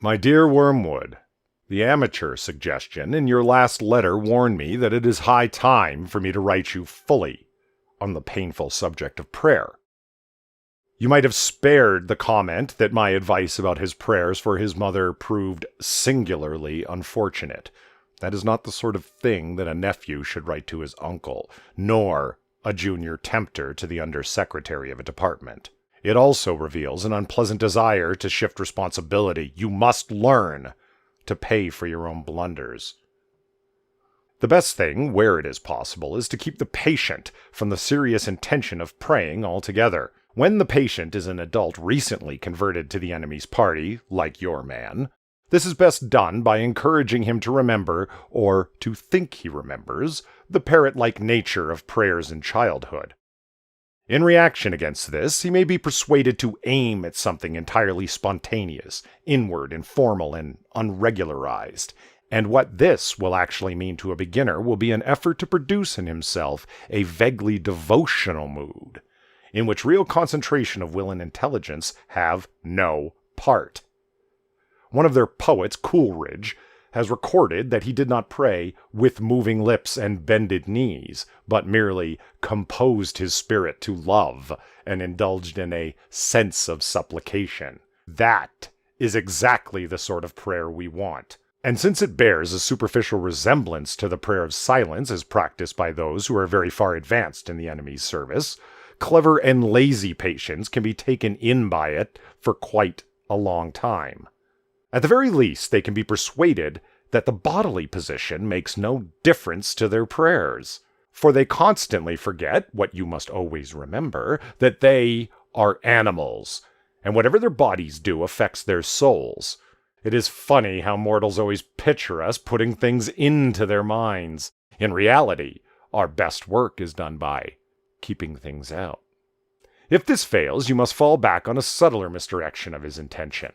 My dear Wormwood, the amateur suggestion in your last letter warned me that it is high time for me to write you fully on the painful subject of prayer. You might have spared the comment that my advice about his prayers for his mother proved singularly unfortunate. That is not the sort of thing that a nephew should write to his uncle, nor a junior tempter to the undersecretary of a department. It also reveals an unpleasant desire to shift responsibility. You must learn to pay for your own blunders. The best thing, where it is possible, is to keep the patient from the serious intention of praying altogether. When the patient is an adult recently converted to the enemy's party, like your man, this is best done by encouraging him to remember, or to think he remembers, the parrot-like nature of prayers in childhood. In reaction against this, he may be persuaded to aim at something entirely spontaneous, inward, informal, and unregularized. And what this will actually mean to a beginner will be an effort to produce in himself a vaguely devotional mood, in which real concentration of will and intelligence have no part. One of their poets, Coleridge, has recorded that he did not pray with moving lips and bended knees, but merely composed his spirit to love and indulged in a sense of supplication. That is exactly the sort of prayer we want. And since it bears a superficial resemblance to the prayer of silence as practiced by those who are very far advanced in the enemy's service, clever and lazy patients can be taken in by it for quite a long time. At the very least, they can be persuaded that the bodily position makes no difference to their prayers, for they constantly forget, what you must always remember, that they are animals, and whatever their bodies do affects their souls. It is funny how mortals always picture us putting things into their minds. In reality, our best work is done by keeping things out. If this fails, you must fall back on a subtler misdirection of his intention.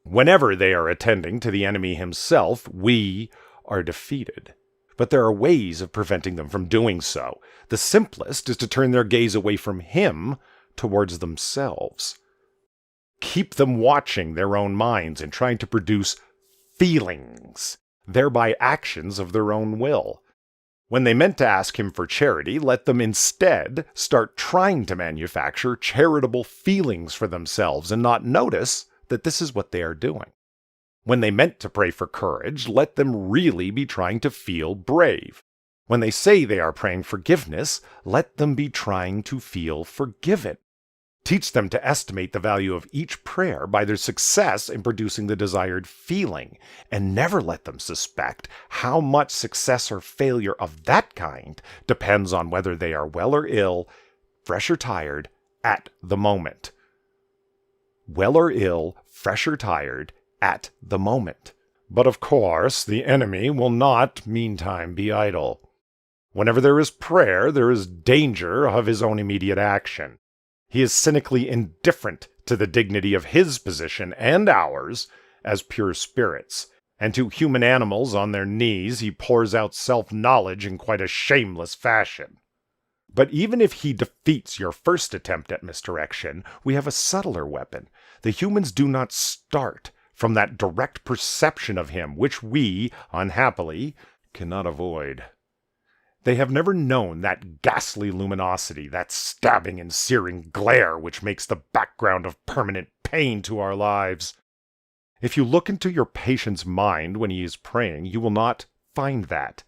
Whenever they are attending to the enemy himself, we are defeated. But there are ways of preventing them from doing so. The simplest is to turn their gaze away from him towards themselves. Keep them watching their own minds and trying to produce feelings, thereby actions of their own will. When they meant to ask him for charity, let them instead start trying to manufacture charitable feelings for themselves and not notice that this is what they are doing. When they meant to pray for courage, let them really be trying to feel brave. When they say they are praying forgiveness, let them be trying to feel forgiven. Teach them to estimate the value of each prayer by their success in producing the desired feeling, and never let them suspect how much success or failure of that kind depends on whether they are well or ill, fresh or tired, at the moment. Well or ill, fresh or tired, at the moment. But of course, the enemy will not meantime be idle. Whenever there is prayer, there is danger of his own immediate action. He is cynically indifferent to the dignity of his position and ours as pure spirits, and to human animals on their knees he pours out self-knowledge in quite a shameless fashion. But even if he defeats your first attempt at misdirection, we have a subtler weapon. The humans do not start from that direct perception of him, which we, unhappily, cannot avoid. They have never known that ghastly luminosity, that stabbing and searing glare which makes the background of permanent pain to our lives. If you look into your patient's mind when he is praying, you will not find that.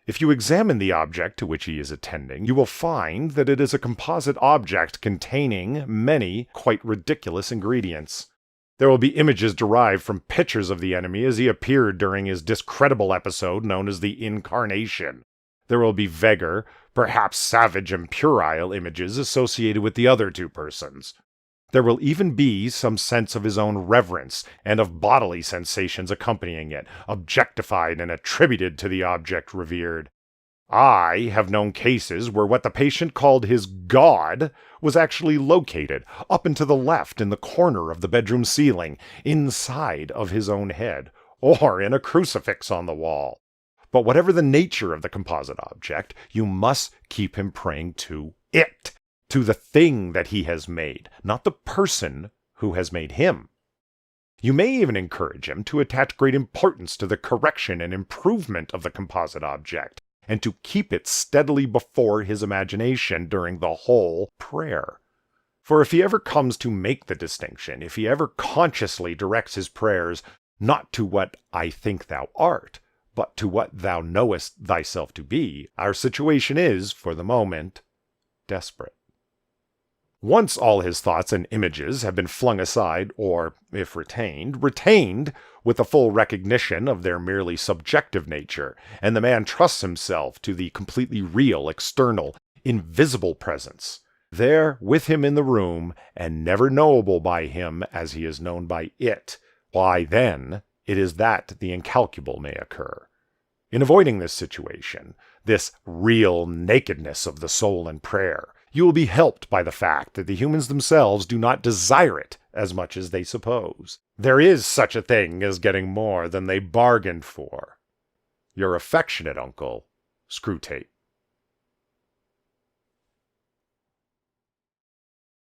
If you examine the object to which he is attending, you will find that it is a composite object containing many quite ridiculous ingredients. There will be images derived from pictures of the enemy as he appeared during his discreditable episode known as the Incarnation. There will be vaguer, perhaps savage and puerile images associated with the other two persons. There will even be some sense of his own reverence and of bodily sensations accompanying it, objectified and attributed to the object revered. I have known cases where what the patient called his God was actually located up and to the left in the corner of the bedroom ceiling, inside of his own head, or in a crucifix on the wall. But whatever the nature of the composite object, you must keep him praying to it, to the thing that he has made, not the person who has made him. You may even encourage him to attach great importance to the correction and improvement of the composite object, and to keep it steadily before his imagination during the whole prayer. For if he ever comes to make the distinction, if he ever consciously directs his prayers not to what I think thou art, but to what thou knowest thyself to be, our situation is, for the moment, desperate. Once all his thoughts and images have been flung aside, or, if retained with a full recognition of their merely subjective nature, and the man trusts himself to the completely real, external, invisible presence, there with him in the room, and never knowable by him as he is known by it, why then it is that the incalculable may occur. In avoiding this situation, this real nakedness of the soul in prayer, you will be helped by the fact that the humans themselves do not desire it as much as they suppose. There is such a thing as getting more than they bargained for. Your affectionate uncle, Screwtape.